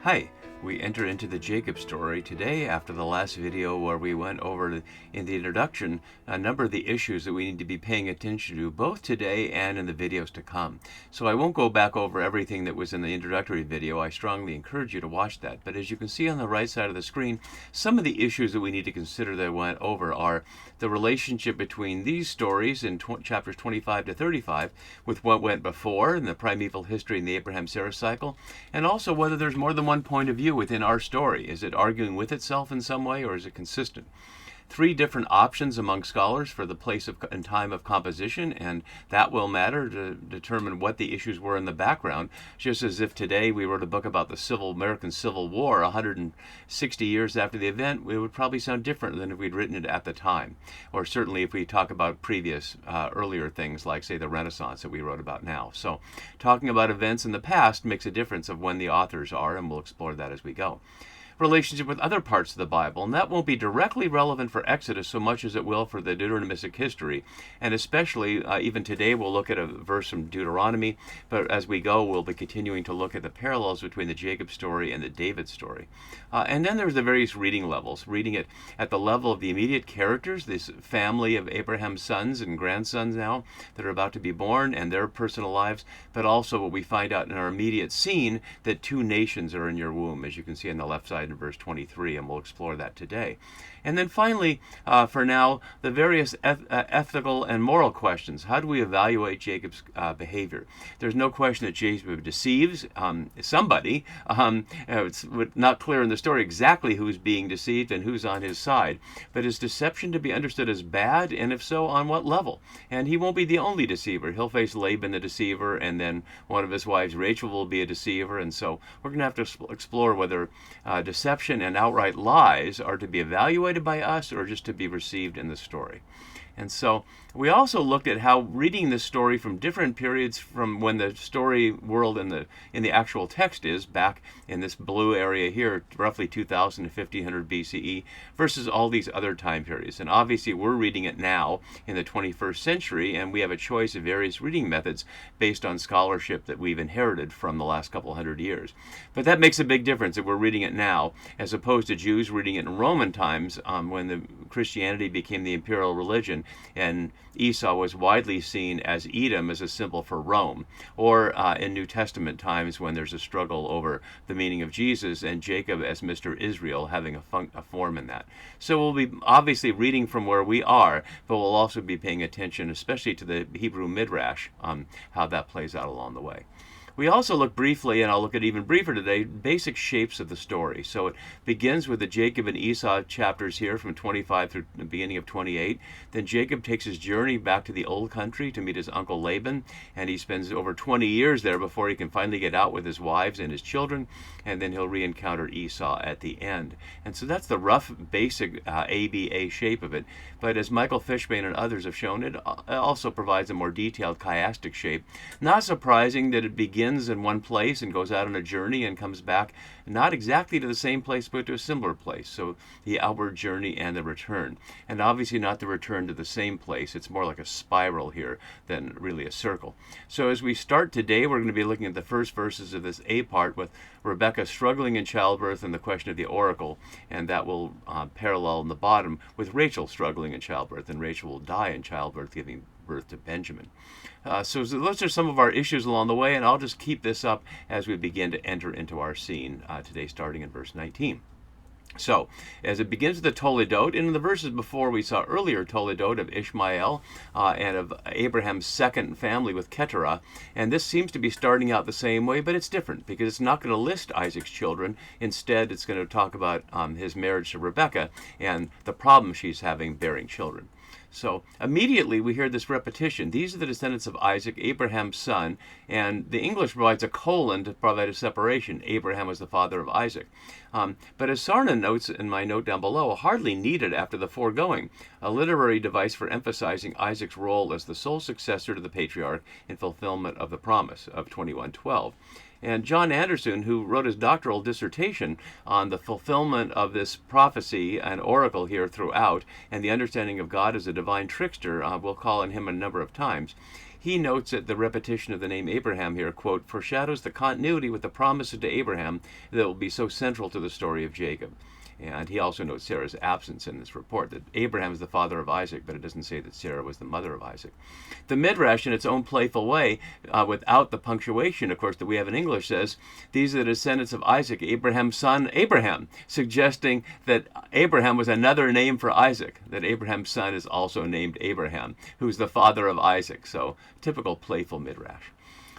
Hi, we enter into the Jacob story today after the last video where we went over in the introduction a number of the issues that we need to be paying attention to both today and in the videos to come. So I won't go back over everything that was in the introductory video. I strongly encourage you to watch that. But as you can see on the right side of the screen, some of the issues that we need to consider that I went over are the relationship between these stories in chapters 25 to 35 with what went before in the primeval history in the Abraham-Sarah cycle, and also whether there's more than one point of view within our story. Is it arguing with itself in some way, or is it consistent? Three different options among scholars for the place and time of composition, and that will matter to determine what the issues were in the background. Just as if today we wrote a book about the American Civil War 160 years after the event, it would probably sound different than if we'd written it at the time. Or certainly if we talk about previous, earlier things like, say, the Renaissance that we wrote about now. So talking about events in the past makes a difference of when the authors are, and we'll explore that as we go. Relationship with other parts of the Bible, and that won't be directly relevant for Exodus so much as it will for the Deuteronomistic history, and especially even today we'll look at a verse from Deuteronomy, but as we go we'll be continuing to look at the parallels between the Jacob story and the David story. And then there's the various reading levels, reading it at the level of the immediate characters, this family of Abraham's sons and grandsons now that are about to be born and their personal lives, but also what we find out in our immediate scene, that two nations are in your womb, as you can see on the left side in verse 23, and we'll explore that today. And then finally, for now, the various ethical and moral questions. How do we evaluate Jacob's behavior? There's no question that Jacob deceives somebody. It's not clear in the story exactly who's being deceived and who's on his side, but is deception to be understood as bad, and if so, on what level? And he won't be the only deceiver. He'll face Laban the deceiver, and then one of his wives, Rachel, will be a deceiver, and so we're going to have to explore whether deception and outright lies are to be evaluated by us or just to be received in the story. And so we also looked at how reading this story from different periods from when the story world in the actual text is, back in this blue area here, roughly 2000 to 1500 BCE, versus all these other time periods. And obviously we're reading it now in the 21st century, and we have a choice of various reading methods based on scholarship that we've inherited from the last couple hundred years. But that makes a big difference that we're reading it now, as opposed to Jews reading it in Roman times, when the Christianity became the imperial religion, and Esau was widely seen as Edom as a symbol for Rome, or in New Testament times when there's a struggle over the meaning of Jesus, and Jacob as Mr. Israel having a form in that. So we'll be obviously reading from where we are, but we'll also be paying attention especially to the Hebrew Midrash, how that plays out along the way. We also look briefly, and I'll look at even briefer today, basic shapes of the story. So it begins with the Jacob and Esau chapters here from 25 through the beginning of 28. Then Jacob takes his journey back to the old country to meet his uncle Laban, and he spends over 20 years there before he can finally get out with his wives and his children, and then he'll re-encounter Esau at the end. And so that's the rough, basic ABA shape of it. But as Michael Fishbane and others have shown, it also provides a more detailed chiastic shape. Not surprising that it begins in one place and goes out on a journey and comes back not exactly to the same place but to a similar place. So the outward journey and the return. And obviously not the return to the same place. It's more like a spiral here than really a circle. So as we start today, we're going to be looking at the first verses of this A part with Rebekah struggling in childbirth and the question of the oracle, and that will parallel in the bottom with Rachel struggling in childbirth, and Rachel will die in childbirth, giving birth to Benjamin. So those are some of our issues along the way, and I'll just keep this up as we begin to enter into our scene today, starting in verse 19. So, as it begins with the Toledot, and in the verses before we saw earlier Toledot of Ishmael and of Abraham's second family with Keturah, and this seems to be starting out the same way, but it's different because it's not going to list Isaac's children. Instead, it's going to talk about his marriage to Rebekah and the problem she's having bearing children. So immediately we hear this repetition. These are the descendants of Isaac, Abraham's son, and the English provides a colon to provide a separation. Abraham was the father of Isaac. But as Sarna notes in my note down below, hardly needed after the foregoing, a literary device for emphasizing Isaac's role as the sole successor to the patriarch in fulfillment of the promise of 21:12. And John Anderson, who wrote his doctoral dissertation on the fulfillment of this prophecy and oracle here throughout, and the understanding of God as a divine trickster, we'll call on him a number of times. He notes that the repetition of the name Abraham here, quote, foreshadows the continuity with the promises to Abraham that will be so central to the story of Jacob. And he also notes Sarah's absence in this report, that Abraham is the father of Isaac, but it doesn't say that Sarah was the mother of Isaac. The Midrash, in its own playful way, without the punctuation, of course, that we have in English, says, these are the descendants of Isaac, Abraham's son Abraham, suggesting that Abraham was another name for Isaac, that Abraham's son is also named Abraham, who's the father of Isaac. So, typical playful Midrash.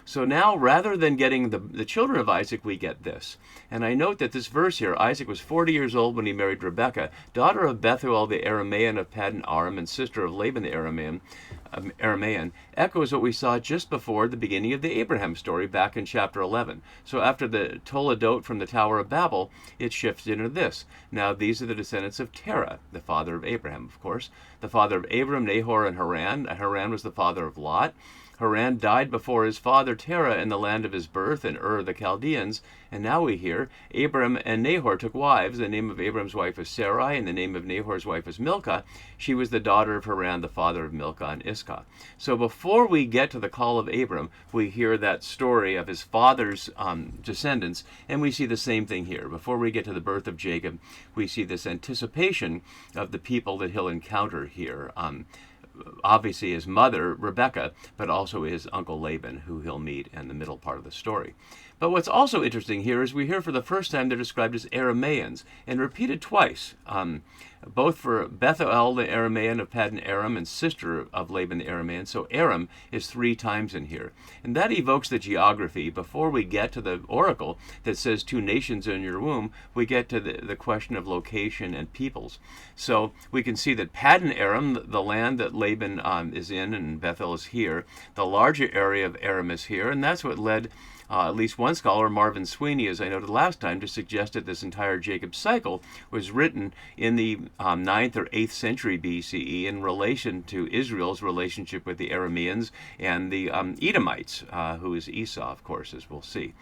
So now, rather than getting the children of Isaac, we get this. And I note that this verse here, Isaac was 40 years old when he married Rebekah, daughter of Bethuel the Aramean of Paddan Aram and sister of Laban the Aramean, echoes what we saw just before the beginning of the Abraham story back in chapter 11. So after the Toledot from the Tower of Babel, it shifts into this. Now these are the descendants of Terah, the father of Abraham, of course, the father of Abram, Nahor, and Haran. Haran was the father of Lot. Haran died before his father Terah in the land of his birth in Ur of the Chaldeans. And now we hear Abram and Nahor took wives. The name of Abram's wife was Sarai, and the name of Nahor's wife was Milcah. She was the daughter of Haran, the father of Milcah and Iscah. So before we get to the call of Abram, we hear that story of his father's descendants, and we see the same thing here. Before we get to the birth of Jacob, we see this anticipation of the people that he'll encounter here. Obviously his mother, Rebekah, but also his uncle Laban, who he'll meet in the middle part of the story. But what's also interesting here is we hear for the first time they're described as Arameans, and repeated twice, both for Bethuel, the Aramean of Paddan Aram, and sister of Laban the Aramean. So Aram is 3 times in here. And that evokes the geography. Before we get to the oracle that says 2 nations in your womb, we get to the question of location and peoples. So we can see that Paddan Aram, the land that Laban is in, and Bethel is here, the larger area of Aram is here, and that's what led at least one scholar, Marvin Sweeney, as I noted last time, to suggest that this entire Jacob cycle was written in the 9th or 8th century BCE in relation to Israel's relationship with the Arameans and the Edomites, who is Esau, of course, as we'll see.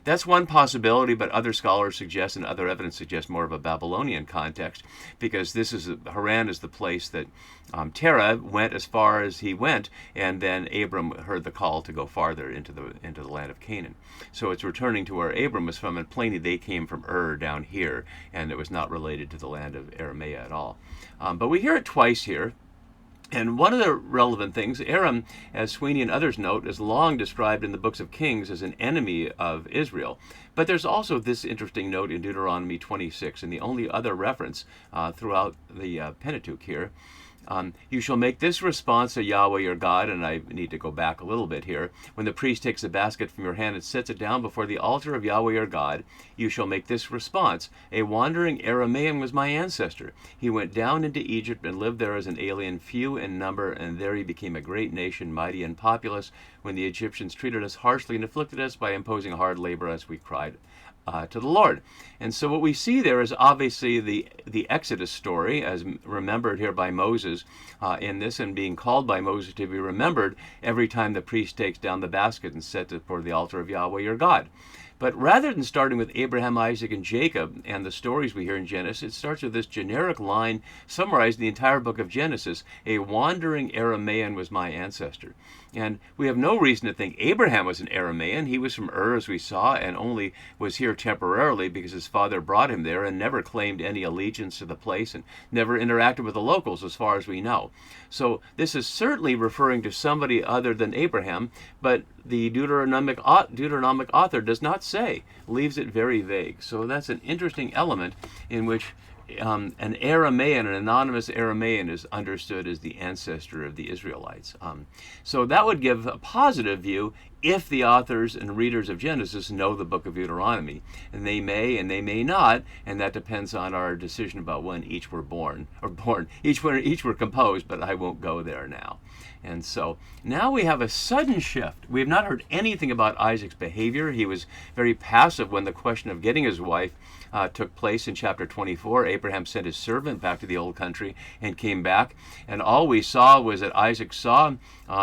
That's one possibility, but other scholars suggest, and other evidence suggests, more of a Babylonian context, because Haran is the place that Terah went as far as he went, and then Abram heard the call to go farther into the land of Canaan. So it's returning to where Abram was from, and plainly they came from Ur down here, and it was not related to the land of Aramea at all. But we hear it twice here. And one of the relevant things, Aram, as Sweeney and others note, is long described in the books of Kings as an enemy of Israel. But there's also this interesting note in Deuteronomy 26, and the only other reference throughout the Pentateuch here. You shall make this response to Yahweh your God, and I need to go back a little bit here. When the priest takes a basket from your hand and sets it down before the altar of Yahweh your God, you shall make this response. A wandering Aramean was my ancestor. He went down into Egypt and lived there as an alien, few in number, and there he became a great nation, mighty and populous, when the Egyptians treated us harshly and afflicted us by imposing hard labor as we cried to the Lord. And so what we see there is obviously the Exodus story, as remembered here by Moses in this, and being called by Moses to be remembered every time the priest takes down the basket and sets it before the altar of Yahweh your God. But rather than starting with Abraham, Isaac, and Jacob and the stories we hear in Genesis, it starts with this generic line summarizing the entire book of Genesis: a wandering Aramean was my ancestor. And we have no reason to think Abraham was an Aramean. He was from Ur, as we saw, and only was here temporarily because his father brought him there, and never claimed any allegiance to the place, and never interacted with the locals as far as we know. So this is certainly referring to somebody other than Abraham, but the Deuteronomic author does not say, leaves it very vague. So that's an interesting element in which an Aramean, an anonymous Aramean, is understood as the ancestor of the Israelites. So that would give a positive view if the authors and readers of Genesis know the book of Deuteronomy. And they may not, and that depends on our decision about when each were each were composed, but I won't go there now. And so now we have a sudden shift. We have not heard anything about Isaac's behavior. He was very passive when the question of getting his wife took place in chapter 24. Abraham sent his servant back to the old country and came back. And all we saw was that Isaac saw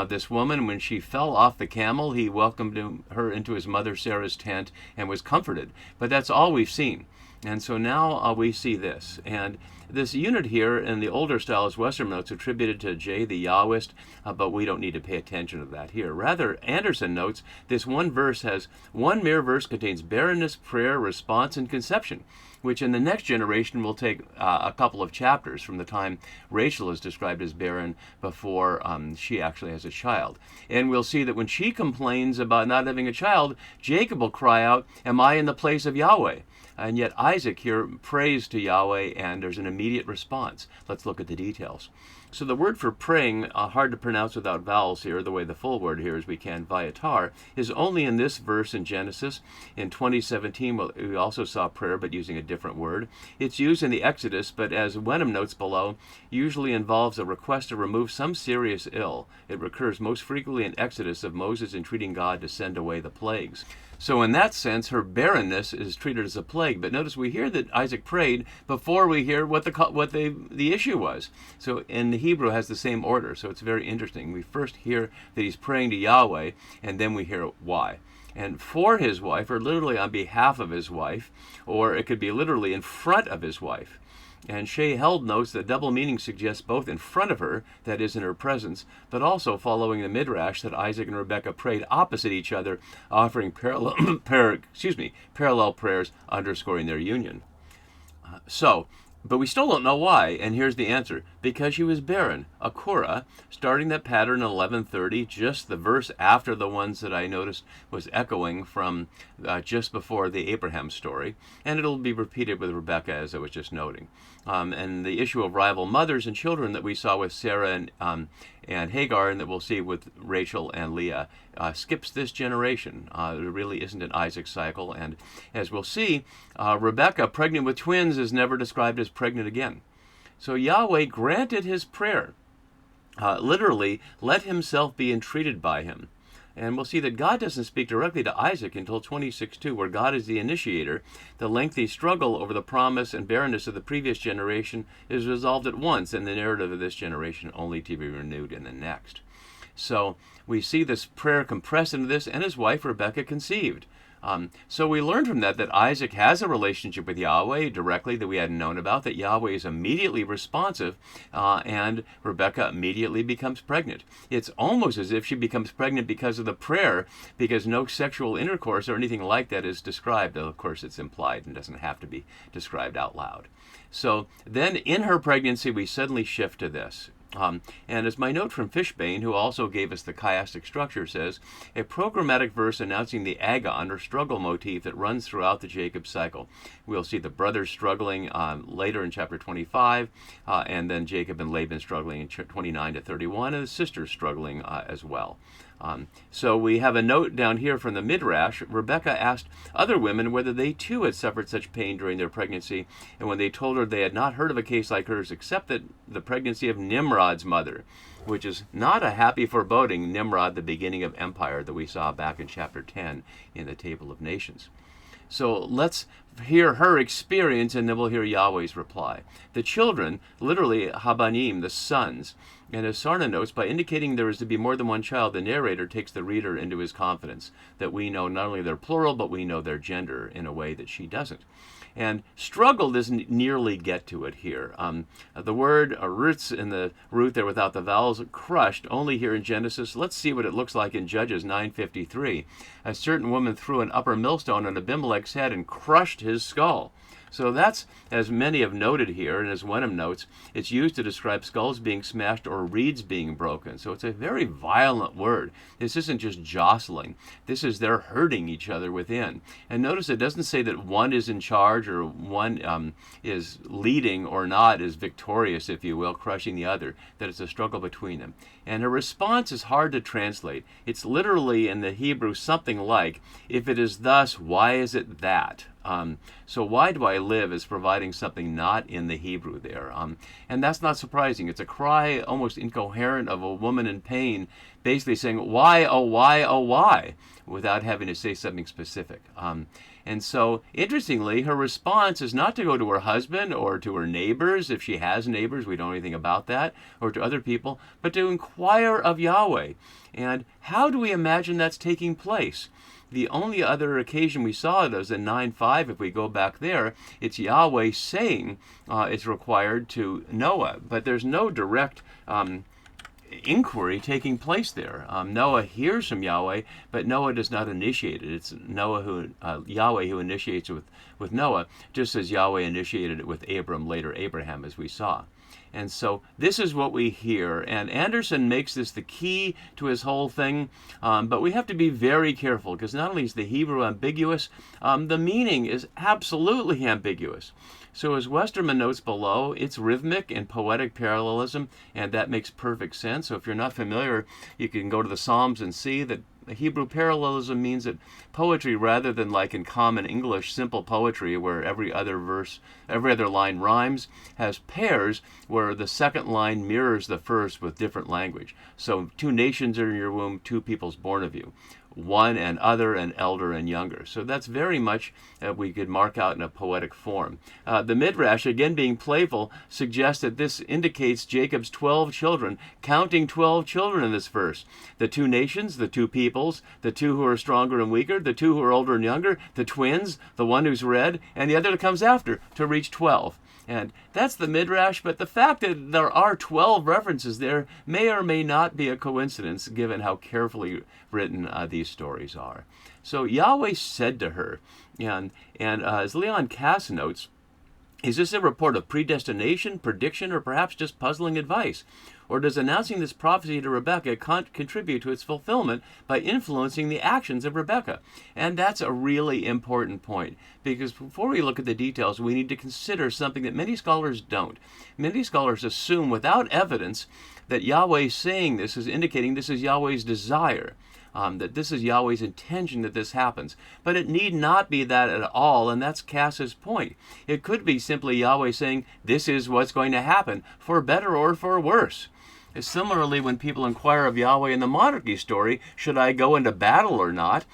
this woman. When she fell off the camel, he welcomed her into his mother Sarah's tent and was comforted. But that's all we've seen. And so now we see this. And this unit here in the older style is Western notes attributed to J, the Yahwist, but we don't need to pay attention to that here. Rather, Anderson notes this one mere verse contains barrenness, prayer, response, and conception, which in the next generation will take a couple of chapters from the time Rachel is described as barren before she actually has a child. And we'll see that when she complains about not having a child, Jacob will cry out, "Am I in the place of Yahweh?" And yet Isaac here prays to Yahweh, and there's an immediate response. Let's look at the details. So the word for praying, hard to pronounce without vowels here, the way the full word here is we can, vayatar, is only in this verse in Genesis. In 2017, we also saw prayer, but using a different word. It's used in the Exodus, but as Wenham notes below, usually involves a request to remove some serious ill. It recurs most frequently in Exodus of Moses entreating God to send away the plagues. So in that sense, her barrenness is treated as a plague. But notice we hear that Isaac prayed before we hear what the issue was. So in the Hebrew it has the same order. So it's very interesting. We first hear that he's praying to Yahweh, and then we hear why. And for his wife, or literally on behalf of his wife, or it could be literally in front of his wife. And Shea Held notes that double meaning suggests both in front of her, that is in her presence, but also following the Midrash that Isaac and Rebekah prayed opposite each other, offering parallel prayers underscoring their union. But we still don't know why, and here's the answer. Because she was barren, Akura, starting that pattern in 1130, just the verse after the ones that I noticed was echoing from just before the Abraham story, and it'll be repeated with Rebekah, as I was just noting. And the issue of rival mothers and children that we saw with Sarah and Hagar, and that we'll see with Rachel and Leah, skips this generation. There really isn't an Isaac cycle, and as we'll see, Rebekah, pregnant with twins, is never described as pregnant again. So Yahweh granted his prayer, literally, let himself be entreated by him. And we'll see that God doesn't speak directly to Isaac until 26:2, where God is the initiator. The lengthy struggle over the promise and barrenness of the previous generation is resolved at once, and the narrative of this generation only to be renewed in the next. So we see this prayer compressed into this, and his wife Rebekah conceived. So we learned from that Isaac has a relationship with Yahweh directly that we hadn't known about, that Yahweh is immediately responsive, and Rebekah immediately becomes pregnant. It's almost as if she becomes pregnant because of the prayer, because no sexual intercourse or anything like that is described. Though, of course, it's implied and doesn't have to be described out loud. So then in her pregnancy, we suddenly shift to this. And as my note from Fishbane, who also gave us the chiastic structure, says, a programmatic verse announcing the agon or struggle motif that runs throughout the Jacob cycle. We'll see the brothers struggling later in chapter 25, and then Jacob and Laban struggling in 29 to 31, and the sisters struggling as well. So we have a note down here from the Midrash. Rebekah asked other women whether they too had suffered such pain during their pregnancy, and when they told her they had not heard of a case like hers except that the pregnancy of Nimrod's mother, which is not a happy foreboding, Nimrod, the beginning of empire that we saw back in chapter 10 in the Table of Nations. So let's hear her experience, and then we'll hear Yahweh's reply. The children, literally Habanim, the sons, and as Sarna notes, by indicating there is to be more than one child, the narrator takes the reader into his confidence, that we know not only their plural, but we know their gender in a way that she doesn't. And struggle doesn't nearly get to it here. The word roots in the root there without the vowels, crushed, only here in Genesis. Let's see what it looks like in Judges 9:53. A certain woman threw an upper millstone on Abimelech's head and crushed his skull. So that's, as many have noted here, and as Wenham notes, it's used to describe skulls being smashed or reeds being broken. So it's a very violent word. This isn't just jostling. This is they're hurting each other within. And notice it doesn't say that one is in charge or one is leading or not, is victorious, if you will, crushing the other, that it's a struggle between them. And her response is hard to translate. It's literally in the Hebrew something like, if it is thus, why is it that? So why do I live is providing something not in the Hebrew there. And that's not surprising. It's a cry almost incoherent of a woman in pain, basically saying, why, oh why, without having to say something specific. And so, interestingly, her response is not to go to her husband or to her neighbors, if she has neighbors, we don't know anything about that, or to other people, but to inquire of Yahweh. And how do we imagine that's taking place? The only other occasion we saw it was in 9:5. If we go back there, it's Yahweh saying it's required to Noah, but there's no direct inquiry taking place there. Noah hears from Yahweh, but Noah does not initiate it. It's Yahweh who initiates it with Noah, just as Yahweh initiated it with Abram, later Abraham, as we saw. And so this is what we hear. And Anderson makes this the key to his whole thing. But we have to be very careful, because not only is the Hebrew ambiguous, the meaning is absolutely ambiguous. So as Westermann notes below, it's rhythmic and poetic parallelism, and that makes perfect sense. So if you're not familiar, you can go to the Psalms and see that Hebrew parallelism means that poetry, rather than like in common English simple poetry where every other line rhymes, has pairs where the second line mirrors the first with different language. So 2 nations are in your womb, 2 peoples born of you. One and other and elder and younger. So that's very much we could mark out in a poetic form. The Midrash, again being playful, suggests that this indicates Jacob's 12 children, counting 12 children in this verse. The 2 nations, the 2 peoples, the 2 who are stronger and weaker, the 2 who are older and younger, the twins, the one who's red, and the other that comes after to reach 12. And that's the Midrash, but the fact that there are 12 references there may or may not be a coincidence, given how carefully written these stories are. So Yahweh said to her, and as Leon Cass notes, is this a report of predestination, prediction, or perhaps just puzzling advice? Or does announcing this prophecy to Rebekah contribute to its fulfillment by influencing the actions of Rebekah? And that's a really important point, because before we look at the details, we need to consider something that many scholars don't. Many scholars assume without evidence that Yahweh saying this is indicating this is Yahweh's desire. That this is Yahweh's intention that this happens. But it need not be that at all, and that's Cass's point. It could be simply Yahweh saying, this is what's going to happen, for better or for worse. Similarly, when people inquire of Yahweh in the monarchy story, should I go into battle or not?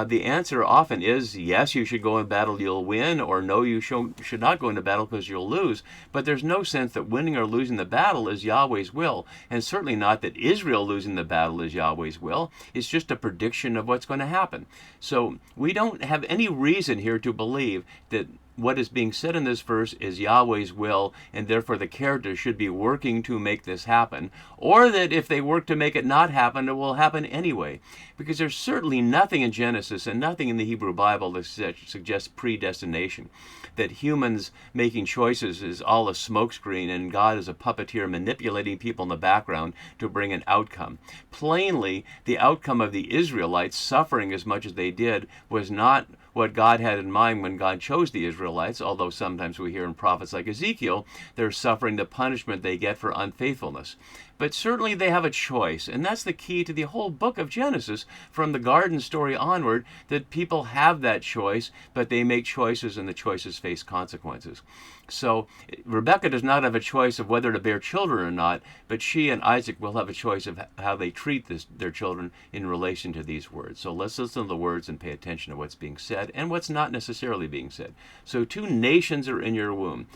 The answer often is, yes, you should go in battle, you'll win, or no, you should not go into battle because you'll lose. But there's no sense that winning or losing the battle is Yahweh's will, and certainly not that Israel losing the battle is Yahweh's will. It's just a prediction of what's going to happen. So we don't have any reason here to believe that what is being said in this verse is Yahweh's will, and therefore the characters should be working to make this happen, or that if they work to make it not happen, it will happen anyway. Because there's certainly nothing in Genesis and nothing in the Hebrew Bible that suggests predestination, that humans making choices is all a smokescreen and God is a puppeteer manipulating people in the background to bring an outcome. Plainly, the outcome of the Israelites suffering as much as they did was not what God had in mind when God chose the Israelites, although sometimes we hear in prophets like Ezekiel, they're suffering the punishment they get for unfaithfulness. But certainly they have a choice, and that's the key to the whole book of Genesis, from the garden story onward, that people have that choice, but they make choices and the choices face consequences. So Rebekah does not have a choice of whether to bear children or not, but she and Isaac will have a choice of how they treat their children in relation to these words. So let's listen to the words and pay attention to what's being said and what's not necessarily being said. So 2 nations are in your womb.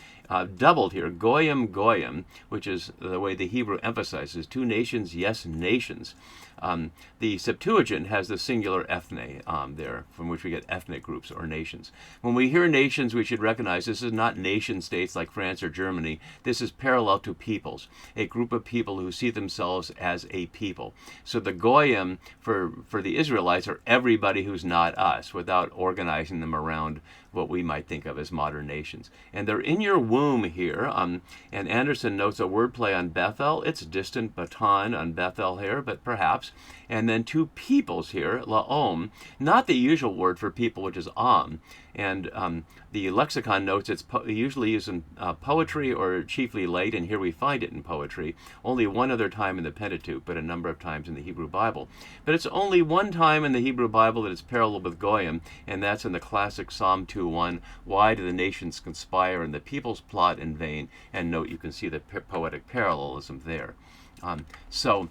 Doubled here, goyim, goyim, which is the way the Hebrew emphasizes 2 nations, yes, nations. The Septuagint has the singular ethne there, from which we get ethnic groups or nations. When we hear nations, we should recognize this is not nation states like France or Germany. This is parallel to peoples, a group of people who see themselves as a people. So the goyim for the Israelites are everybody who's not us, without organizing them around what we might think of as modern nations. And they're in your womb here. And Anderson notes a wordplay on Bethel. It's distant Batan on Bethel here, but perhaps. And then 2 peoples here, laom, not the usual word for people, which is am. And the lexicon notes it's usually used in poetry or chiefly late, and here we find it in poetry. Only one other time in the Pentateuch, but a number of times in the Hebrew Bible. But it's only one time in the Hebrew Bible that it's parallel with goyim, and that's in the classic Psalm 2:1. Why do the nations conspire and the peoples plot in vain? And note, you can see the poetic parallelism there. So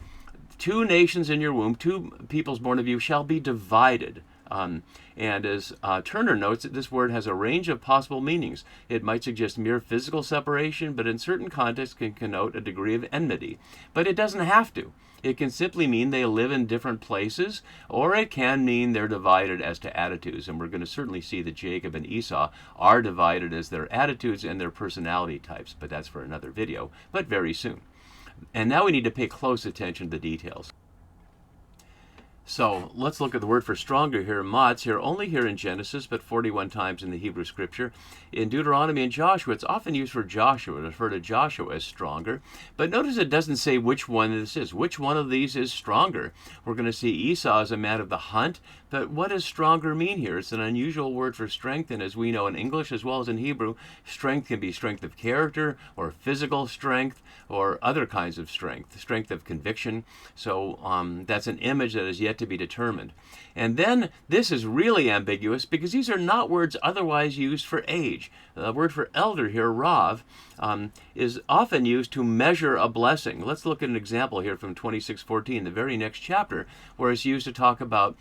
2 nations in your womb, 2 peoples born of you, shall be divided. And as Turner notes, this word has a range of possible meanings. It might suggest mere physical separation, but in certain contexts can connote a degree of enmity. But it doesn't have to. It can simply mean they live in different places, or it can mean they're divided as to attitudes. And we're going to certainly see that Jacob and Esau are divided as their attitudes and their personality types, but that's for another video, but very soon. And now we need to pay close attention to the details. So let's look at the word for stronger here. Motz here, only here in Genesis, but 41 times in the Hebrew Scripture. In Deuteronomy and Joshua, it's often used for Joshua, to refer to Joshua as stronger. But notice it doesn't say which one this is. Which one of these is stronger? We're going to see Esau as a man of the hunt, but what does stronger mean here? It's an unusual word for strength, and as we know in English as well as in Hebrew, strength can be strength of character, or physical strength, or other kinds of strength, strength of conviction. So that's an image that is yet to be determined. And then this is really ambiguous because these are not words otherwise used for age. The word for elder here, Rav, is often used to measure a blessing. Let's look at an example here from 26:14, the very next chapter, where it's used to talk about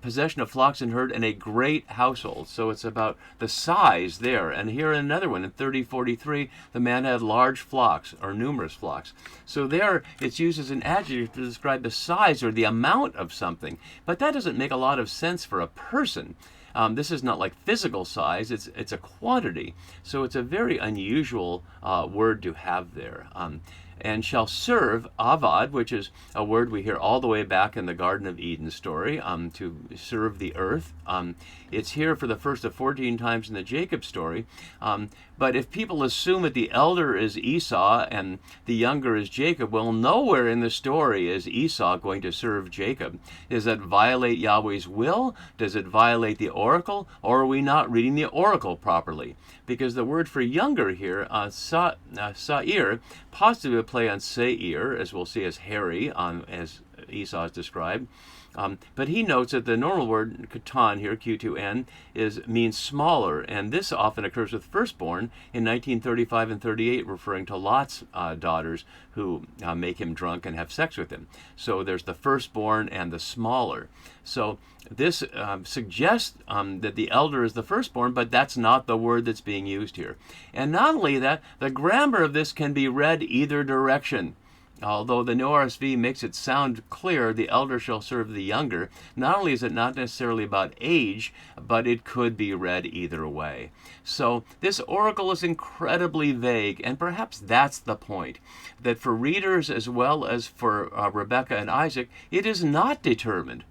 possession of flocks and herd in a great household. So it's about the size there. And here another one in 30:43, the man had large flocks or numerous flocks. So there it's used as an adjective to describe the size or the amount of something. But that doesn't make a lot of sense for a person. This is not like physical size, it's a quantity. So it's a very unusual word to have there. And shall serve, avad, which is a word we hear all the way back in the Garden of Eden story, to serve the earth. It's here for the first of 14 times in the Jacob story. But if people assume that the elder is Esau and the younger is Jacob, well, nowhere in the story is Esau going to serve Jacob. Does that violate Yahweh's will? Does it violate the oracle? Or are we not reading the oracle properly? Because the word for younger here, sa'ir, possibly a play on seir, as we'll see as hairy, as Esau is described. But he notes that the normal word katan here, Q2N, means smaller, and this often occurs with firstborn in 1935 and 38, referring to Lot's daughters who make him drunk and have sex with him. So there's the firstborn and the smaller. So this suggests that the elder is the firstborn, but that's not the word that's being used here. And not only that, the grammar of this can be read either direction. Although the New RSV makes it sound clear, the elder shall serve the younger, not only is it not necessarily about age, but it could be read either way. So this oracle is incredibly vague, and perhaps that's the point, that for readers as well as for Rebekah and Isaac, it is not determined.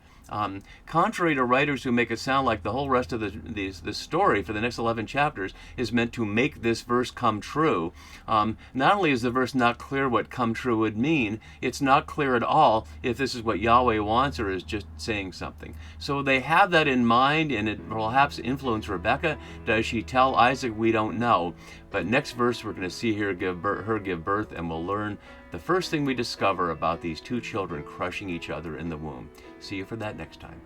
Contrary to writers who make it sound like the whole rest of the story for the next 11 chapters is meant to make this verse come true, not only is the verse not clear what come true would mean, it's not clear at all if this is what Yahweh wants or is just saying something. So they have that in mind, and it perhaps influence Rebekah. Does she tell Isaac? We don't know. But next verse we're going to see her give birth, and we'll learn the first thing we discover about these two children crushing each other in the womb. See you for that next time.